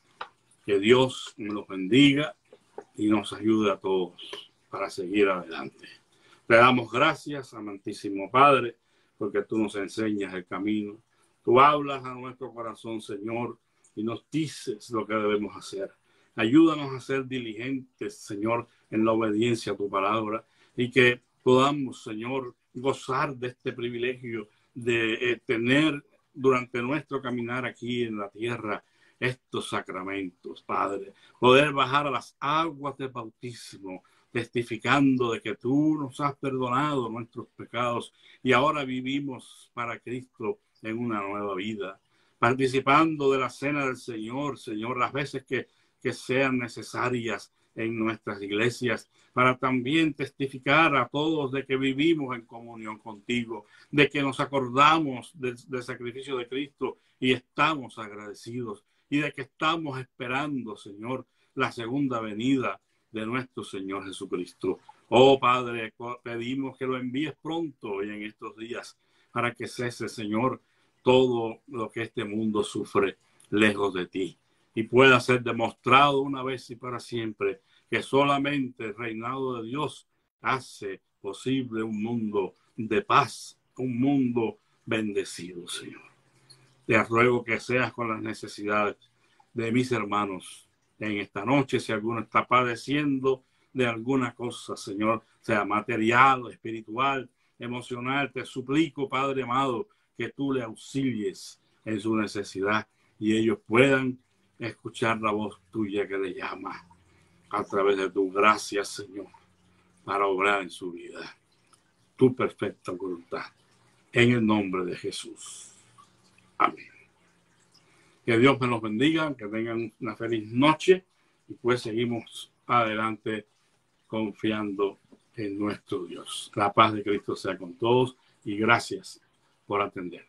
Que Dios me los bendiga y nos ayude a todos para seguir adelante. Te damos gracias, amantísimo Padre, porque tú nos enseñas el camino. Tú hablas a nuestro corazón, Señor, y nos dices lo que debemos hacer. Ayúdanos a ser diligentes, Señor, en la obediencia a tu palabra, y que podamos, Señor, gozar de este privilegio de tener durante nuestro caminar aquí en la tierra estos sacramentos, Padre. Poder bajar a las aguas del bautismo, testificando de que tú nos has perdonado nuestros pecados y ahora vivimos para Cristo en una nueva vida. Participando de la cena del Señor, Señor, las veces que sean necesarias en nuestras iglesias, para también testificar a todos de que vivimos en comunión contigo, de que nos acordamos del sacrificio de Cristo y estamos agradecidos, y de que estamos esperando, Señor, la segunda venida de nuestro Señor Jesucristo. Oh Padre, pedimos que lo envíes pronto y en estos días para que cese, Señor, todo lo que este mundo sufre lejos de ti y pueda ser demostrado una vez y para siempre que solamente el reinado de Dios hace posible un mundo de paz, un mundo bendecido, Señor. Te ruego que seas con las necesidades de mis hermanos en esta noche, si alguno está padeciendo de alguna cosa, Señor, sea material, espiritual, emocional, te suplico, Padre amado, que tú le auxilies en su necesidad y ellos puedan escuchar la voz tuya que le llama a través de tu gracia, Señor, para obrar en su vida. Tu perfecta voluntad. En el nombre de Jesús. Amén. Que Dios me los bendiga, que tengan una feliz noche y pues seguimos adelante confiando en nuestro Dios. La paz de Cristo sea con todos y gracias por atender.